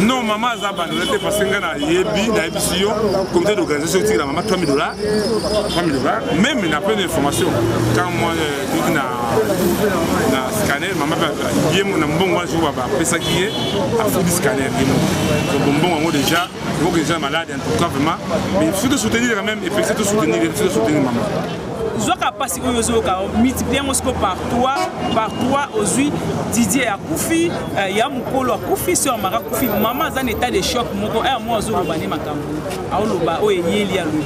Non, maman Zabano, parce que yebi comité d'organisation la maman $3 000. Même il n'a pas d'information. Quand moi je na scanner, maman bien mon bon moi je vois pas ça qui est à fond du scanner. Donc bon déjà, il faut que les gens malades en tout cas vraiment, mais il faut soutenir quand même et puis c'est soutenir maman. Zoka pasi oyozoka multiplier mosco par 3 aujourd'hui Didier Akoufi ya mukolo Akoufi sur Mara Koufi maman za état de choc moko moi zo bani makambo aoloba o yeli alobi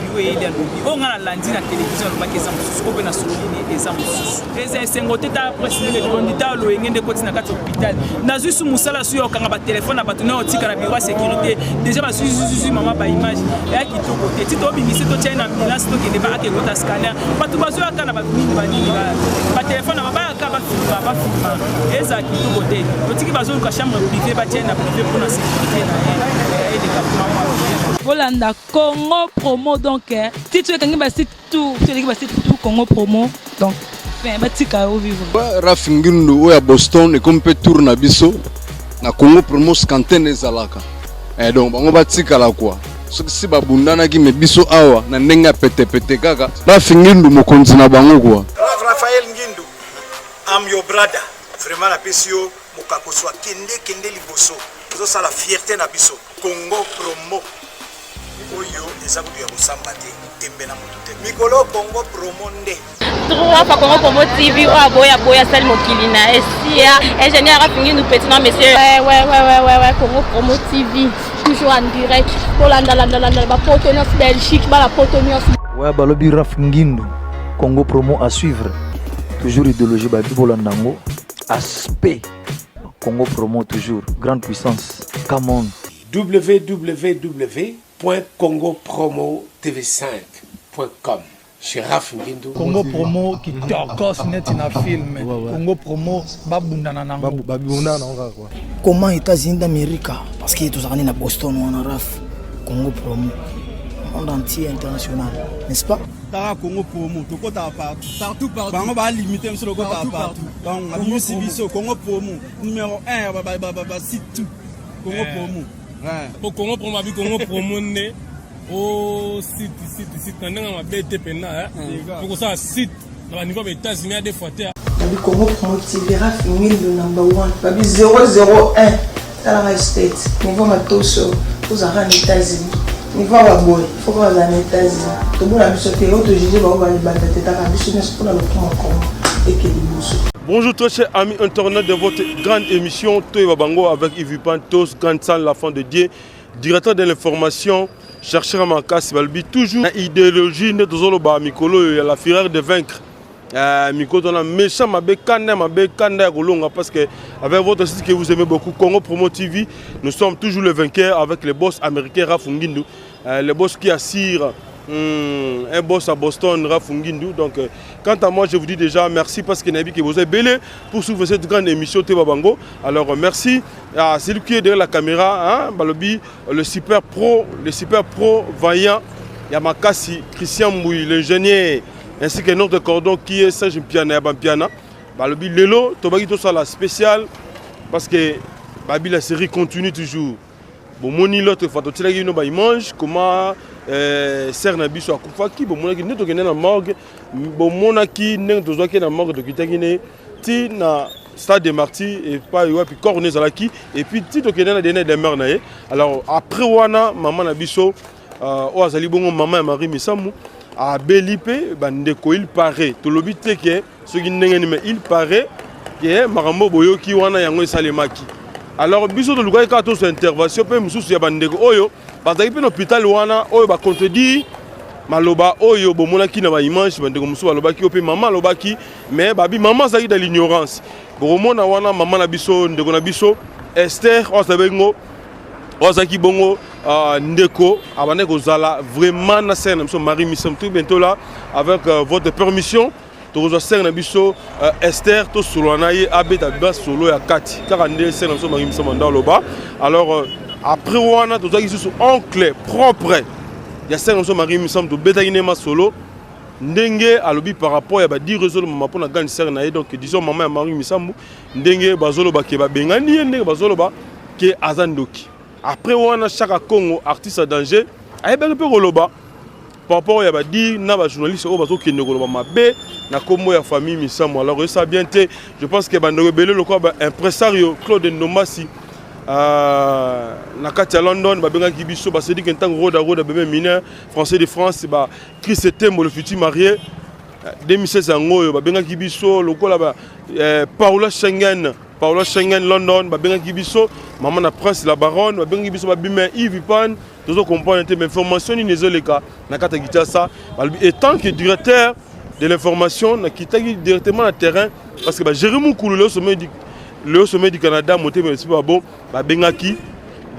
o ngana landi na télévision ba ke za mususu ko na solini eza mususu eza sengote ta président le candidat lo ngende koti na kati hôpital na zusu musala su yo kanga ba téléphone na bato na otika na bureau sécurité déjà ba susu maman ba image ya kitoko te tito bimisi to china ambulance to kende ba ke kota scanner bazo akana ba nini ba nini ba téléphone ba ka ba filma eza kitoko te otiki bazo ka chambre privée ba tiena privé pour la sécurité na et des campements Volanda Congo promo donc titre kangi ba site tout Congo promo donc fin ba tika au vivre Rafingindo ya Boston et comme peut tourner biso na Congo promo scanten ezalaka et donc bango ba tika la quoi si babundana ki mebiso awa na ndenga pete kaka Rafingindo mokonzi na bango quoi Raphaël Ngindu am your brother vraiment la pesio mokako soit kende liboso zo sala fierté na biso Congo promo oyo eza kutu ya kosamba te tembe na moto te mikolo Congo promo nde trois fois Congo promo TV o boya sali mokili na esia ingénieur Rafingindo petit non monsieur ouais Congo promo TV toujours en direct pour la partenaire Belgique la partenaire ouais balobi Rafingindo Congo promo à suivre toujours idéologie ba bibolandango aspect Congo promo toujours grande puissance come on www.congopromotv5.com chez Rafingindo Congo promo qui torcos net na film Congo promo babundana nango babundana nango quoi comment États-Unis d'Amérique parce que tous années na Boston ou en Raf Congo promo monde entier international n'est-ce pas ta Congo promo to kota partout bango ba limiter monsieur le kota partout donc na musique biso Congo promo numéro 1 ba site tout Congo promo pour Congo promo abi Congo promo né au site ndanga mabete pena pour ça site na niveau des États-Unis des fois terre le Congo promo TV Rafingindo number 1 babi 001 dans la state niveau matoso aux États-Unis niveau ba boy faut pas aux États-Unis to bona biso te auto juger ba ba libanda te ta biso ne pour le Congo et que liboso. Bonjour très chers amis internautes de votre grande émission Toyeba Bango avec Yves Pantos, Grande Salle, l'enfant de Dieu, directeur de l'information, chercheur à Makassi Balbi, toujours idéologie de Zoloba Mikolo, la fureur de vaincre. Mikolo, on a méchant, ma kanda Golonga, parce que avec votre site que vous aimez beaucoup, Congo Promo TV, nous sommes toujours les vainqueurs avec les boss américains Rafingindo, les boss qui assurent. Un boss à Boston, Rafingindo. Donc, quant à moi, je vous dis déjà merci parce que Nabi vous avez belé pour suivre cette grande émission Toyeba Bango. Alors, merci à celui qui est derrière la caméra, hein, Balobi, le super pro vaillant, Yamakasi, Christian Mouy, l'ingénieur, ainsi que notre cordon qui est Serge Mpiana, Yabampiana. Balobi, Lelo, Tobagi, tout ça, la spéciale, parce que Babi, la série continue toujours. Bon, moni l'autre fois, tu l'as dit, il mange, comment serre na biso akufaki, bon, mona qui n'est pas na morgue, bon, mona qui n'est pas na morgue de Kitagine, ti na stade de Marty et pas et puis corne zalaki et puis ti to kena na dernier des mères naé. Alors après wana maman na biso o azali bongo maman et Marie Misamu a belipé bandeko il paraît to lobité que ce qui n'engene mais il paraît que marambo boyoki wana yango salemaki. Alors biso to lukai ka to so intervention pe mususu ya bandeko oyo parce que dans l'hôpital wana oyo ba contredit maloba oyo bomonaki na ba image bandeko mususu balobaki ope maman lobaki mais babi maman zaki de l'ignorance bomona wana maman na biso ndeko na biso Esther osabengo ozaki bongo ndeko abane kozala vraiment na scène biso Marie Missam tout bientôt là avec votre permission tozo scène na biso Esther to solo na ye abeta ba solo ya kati car ndé scène biso Marie Missam dans loba alors après wana tozo ki sous oncle propre ya scène biso Marie Missam to beta inema solo ndenge alobi par rapport ya ba dire réseau maman pour na grande sœur na donc disons maman ya Marie Misambu ndenge bazolo ba ke ba bengani ndenge bazolo ba ke azandoki après wana chaque Congo artiste à danger ayebeli pe koloba par rapport ya ba dire na ba journaliste o bazo kende koloba mabe na komo ya famille Misambu alors ça bien te je pense que ba rebelle le quoi ba impresario Claude Nomasi na kati ya London babengaki biso basedi ke ntango roda bébé mineur français de France ba Chris Etembo le futur marié 2016 yango babengaki biso lokola ba Paula Schengen London babengaki biso maman na Prince la Baronne babengaki biso babime Yves Pan tozo comprendre mais information ni nezoleka na kati ya Kitasa et tant que directeur de l'information na kitaki directement na terrain parce que ba Jérémy Koulou le sommet du Canada monté mais c'est pas bon ba bengaki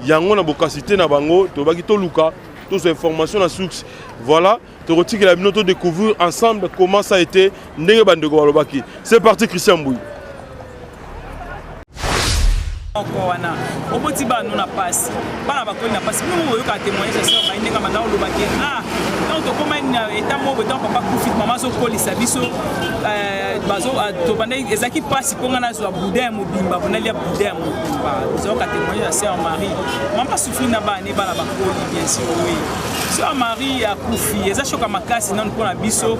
yango na bokasité na bango to baki to luka toutes ces informations na source voilà te retire la minute de découvrir ensemble comment ça a été ndenge bandeko balobaki c'est parti Christian Mbouy encore wana oboti ba nuna passe bana bakoli na passe nous oyo ka témoigner ça ba ndenge manda olobaki donc to koma ina eta mo beton papa kufi maman so kolisa biso bazo to banda ezaki passe ponga na zo boudin mobimba bonali ya boudin mobimba zo ka témoigner ça Marie maman souffrir na ba ne bana bakoli bien sûr oui ça Marie a kufi eza choka makasi nan ko na biso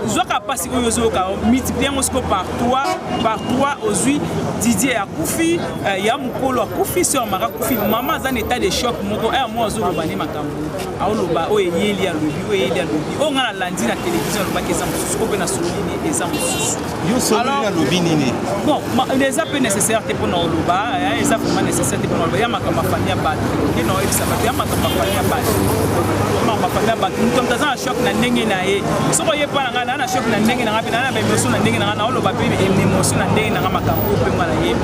zo ka passe oyo zo ka multiplier mosco par 3 aujourd'hui Didier a kufi ya mukolo akufi sur Mara kufi maman za état de choc moko moi zo bani makambo aoloba o yeli ya lobi o ngana landi na télévision lo bakeza mususu ko na solini eza mususu yo solini na lobi nini bon les appels nécessaires te pour na oloba les appels nécessaires te pour na oloba ya makamba fania ba ke no ebisa ba ya makamba fania ba mama fania ba nous taza na choc na ndenge na ye soko ye pa na na choc na ndenge na ngapi na ba émotion na ndenge na oloba pe émotion na ndenge na makambo pe ngana ye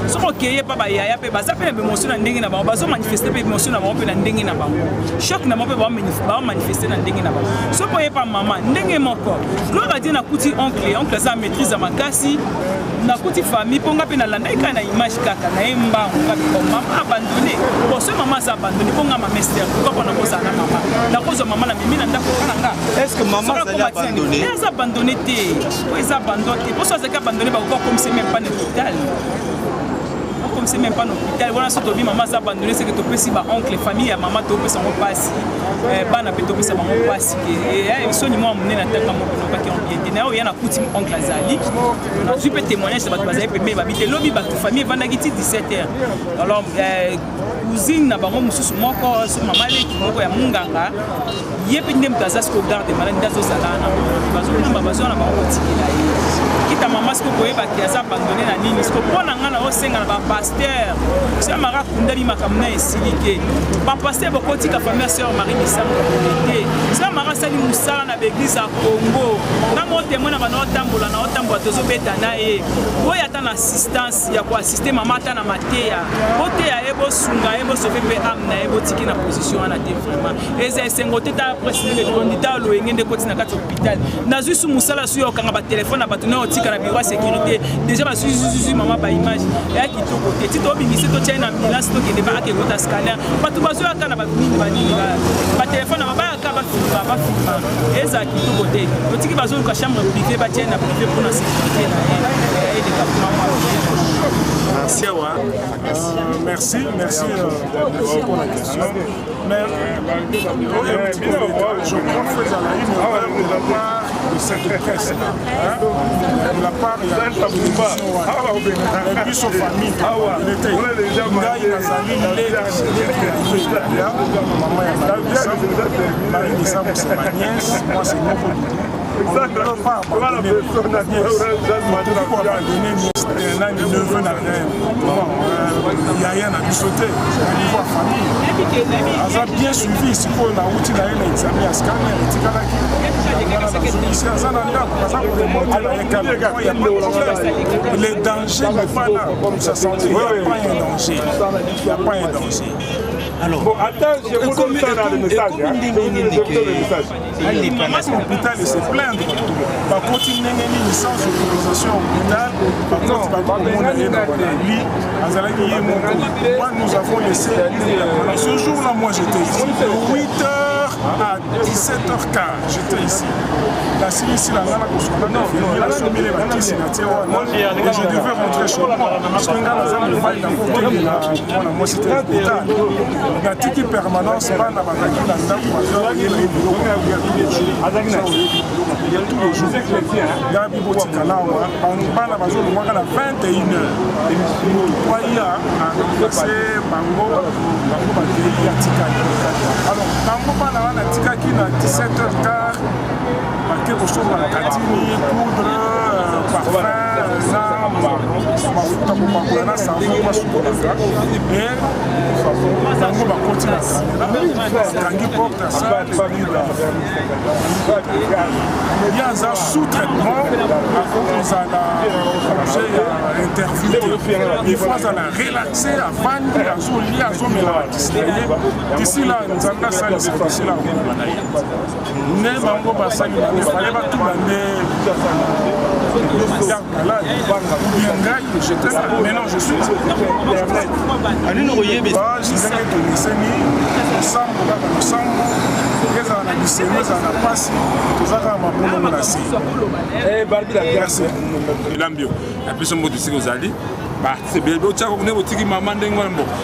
soko keye pa ba ya pe baza pe émotion na ndenge na ba bazo manifester pe émotion na ba pe na ndenge na ba choc na ba manifester na ndenge na ba soko ye pa mama ndenge moko gloire à Dieu na kuti oncle ça maîtrise makasi na kuti famille ponga pe na landa ka na image kaka na emba ngaka maman abandonné bon ce maman ça abandonné ponga ma mester pourquoi na kosa na maman na kosa maman na mimi na ndako nanga est-ce que maman ça abandonné elle a abandonné té ils abandonné pour ça c'est qu'abandonné ba comme c'est même pas l'hôpital comme c'est même pas l'hôpital voilà ce tobi maman ça abandonné c'est que to pesi ba oncle famille ya maman to pesa mo passe bana pe to pesa mo passe et soni moi mné na taka mo pas qui on bien na o yana kuti oncle azali na tu peux témoigner ça ba baza pe me ba bité lobby ba famille vandagiti 17h alors cousine na bango mususu moko so mama leki moko ya munganga yepe ndem kaza ko garde malade ndazo salana bazo namba bazo na bango tikila kita mama sko koyeba ki aza abandonné na nini sko pona ngana o senga na ba pasteur c'est Mara kundali makamna esilike ba pasteur bokoti ka famille sœur Marie Misambu communauté c'est Mara sali musala na l'église à Congo ntango témoin na bana otambola na otambola tozo beta na ye oya ta na assistance ya ko assister mama ta na mateya bote ya ebo sunga ebo sauver pe am na ebo tiki na position na te vraiment eza sengote ta président de kondita lo ngende koti na kati hôpital na zusu musala su yo kanga ba téléphone na bato na otika na bureau sécurité déjà ba su mama ba image ya kitoko te tito bimisi to china milance to kende ba ke kota scanner bato bazo ya kana ba mini ba téléphone na ba ka ba filma eza kitoko te otiki bazo ka chambre privée ba china privé pour la sécurité na et de merci pour la question. Mais je crois que vous avez une erreur de la part de cette presse. De la part de la télévision, plus aux familles. Il était Marie Misambu, c'est ma nièce, moi c'est mon beau. On ne peut pas abandonner la nièce. On peut abandonner une neveu na rien. Il n'y a rien à lui sauter au niveau de famille. Elle a bien suivi ce qu'on a outil dans un examen à scanner. Les dangers ne sont pas là. Ça sent qu'il n'y a pas un danger. Il n'y a pas un danger. Alors, bon, attends, je vous donne le message. L'hôpital et se plaindre. Par contre, il n'y a une sans autorisation au hôpital. Par contre, nous avons laissé. Ce jour-là, moi j'étais ici de 8h à 17h15, j'étais ici. La Silici, la Nana Koswana, la Somile, la Kissinati, et je devais rentrer chez moi. Parce que là, moi, c'était important. La tiki permanence, pas la bataille, la dame, il y a tous les jours. Il y a un biboti canal, on parle à la 21h. C'est Bango, alors, Bango Bana Tika qui n'a 17h15, marqué au chaud dans la cantine, poudre, parfum, et Bango va continuer. Tanguy porte ça, il y a un sous-traitement à cause de l'interview. Il faut relaxer avant de lire, à d'ici là, nous avons ça, d'ici là. Nous avons passé, il fallait pas tout j'étais là, mais non, je suis là.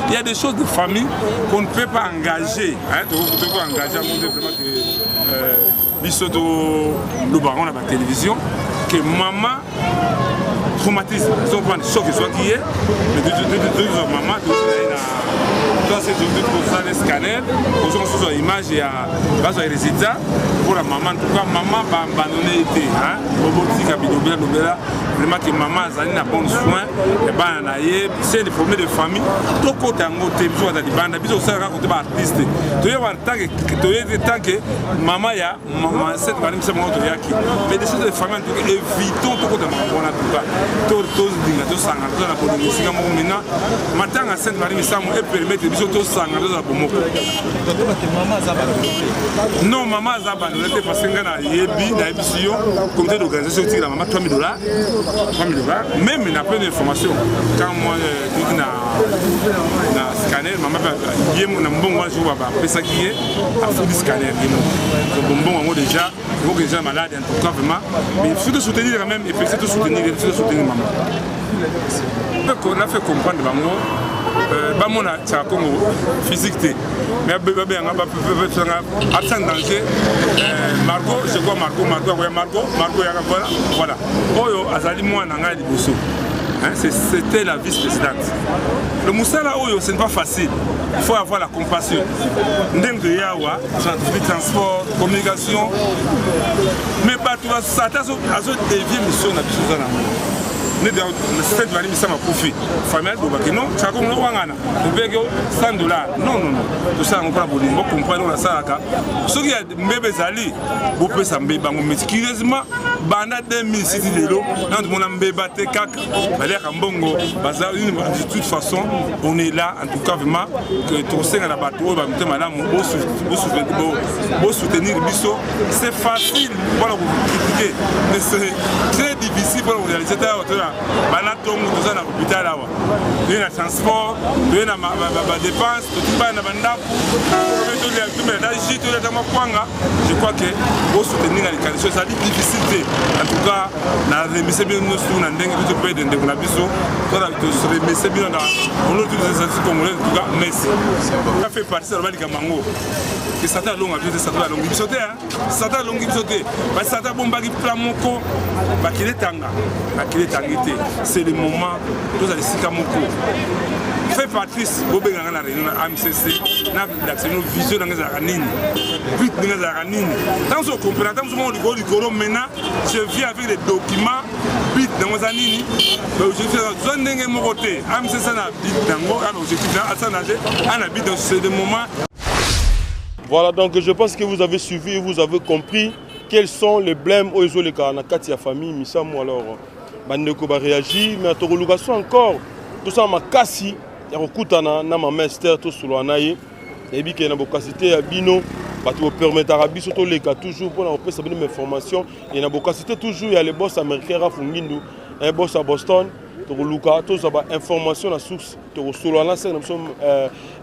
Il y a des choses de famille qu'on ne peut pas engager. Le baron à la télévision, que maman traumatise, ils ont pris un choc, soit qui est, mais de maman, c'est les scanners, ils ont sur l'image et à les résultats pour la maman. En tout cas, maman va abandonner été. Vraiment que maman a un bon soin, c'est des problèmes de famille. Tout côté en côté, il y a des bandes, il y a des artistes. Il y a tant que maman, il y a cette famille, mais des choses de famille, évitons tout côté en tout cas. Tous les gens maintenant, maintenant, à cette famille, ça me permet de tous non, maman a abandonné parce que comme d'organisation, il y a $3 000. Même il n'a pas d'informations. Quand moi, je scanner, maman, il y a un bon jour à ça qui est à faire du scanner. Bon, déjà, il faut que les gens malades, en tout cas, vraiment. Mais il faut te soutenir quand même, il faut te soutenir maman. On a fait comprendre maman. Bamona c'est un Congo physique mais absent danger Margot je vois Margot voilà oyo azali mwana nga liboso c'était la vice-présidente. Le Moussala oyo c'est pas facile, il faut avoir la compassion. Ndeng de yawa transport communication mais pas tout ça ça devient mission na biso na cette valise ça m'a profité. Famille de Bakino, ça comme le Wangana, le bégo $100. Non. Tout ça on prend pour nous comprendre la salaka. Ce qui a bébé Zali, vous pouvez s'en béba, mais curieusement, banda 2006 de l'eau, dans mon ambé batté cac, balai Rambongo, bazar de toute façon, on est là en tout cas vraiment que tout ça à la bateau, va mettre madame beau soutenir Bisso, c'est facile pour vous critiquer, mais c'est très difficile pour vous réaliser. Banatongo tout ça dans l'hôpital là. Il y a transport, il y a dépenses, tout ça dans bandako. Je crois que pour soutenir les conditions, ça dit difficile. En tout cas, la remise bien nous sous la dengue tout pays de Ndengulabiso, toi tu remise bien dans l'autre des institutions congolaises. En tout cas, merci. Ça fait partie de la Mango. Que ça t'a long à dire ça t'a long sauter ça t'a long sauter parce que ça t'a bomba qui plan moko bakile tanga c'est le moment tous les sikamoko fait Patrice Bobenganga la réunion AMCC na d'action vision dans les aranines but dans les aranines dans ce comprendre dans ce moment du goro maintenant je viens avec des documents but dans les aranines l'objectif de zone d'engagement mokoté AMCC na but dango un objectif à s'anager un habit dans ce moment. Voilà, donc je pense que vous avez suivi et vous avez compris quels sont les blèmes aux les Karanakati à famille, Misamo alors, Bandeko va réagir, mais à Torolugasso encore, tout ça m'a cassé, il y a beaucoup de ma master, tout sur l'anaïe, et bien qu'il y a beaucoup de cité à Bino, pour permettre à Rabi, surtout les cas toujours pour avoir plus d'informations, il y a beaucoup de cité toujours, il y a les boss américains, Rafungindu, un boss à Boston, Toroluka, tout ça, information, la source, sur l'anaïe, nous sommes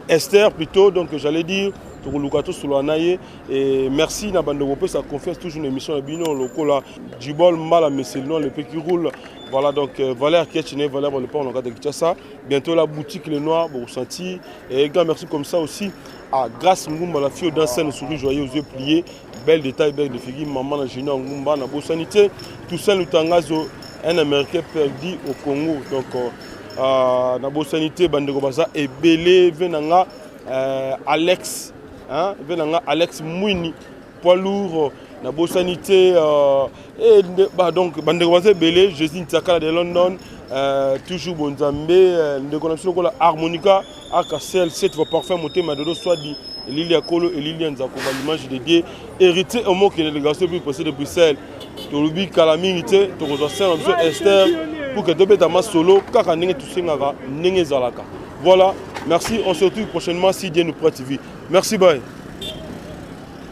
Esther plutôt, donc j'allais dire. tokoluka tosolana ye et merci na bandeko pe sa confiance toujours une émission bino lokola du bol mal à Messelnon le pays qui roule. Voilà donc Valère Ketchene, Valère le port de Kinshasa. Bientôt la boutique Le Noir, vous ressenti. Et également merci comme ça aussi à Grâce Ngumba, la fille d'un scène souris joyeux aux yeux pliés. Bel détail, belle de figure, maman la Junior Ngumba, na beau sanité. Tout ça, nous tangazo, un Américain perdu au Congo. Donc, na beau sanité, Bandego Baza et Belé, Venanga, Alex, hein, Venanga, Alex Mouini, poids lourd. Na beau sanité et donc Bandego Baza Belé, Jésus Ntakala de London, toujours Bonzambe, de connexion la harmonica, AKCL 7 va parfait monter Madodo soit dit Lilia Kolo et Lilia Nzakova l'image dédiée hérité au mot que délégation puis passer de Bruxelles. Tolubi Calamité, Torozassin, Esther pour que Tobé Tama solo kaka nenge tout nenge zalaka. Voilà, merci, on se retrouve prochainement si Dieu nous prête TV. Merci, bye.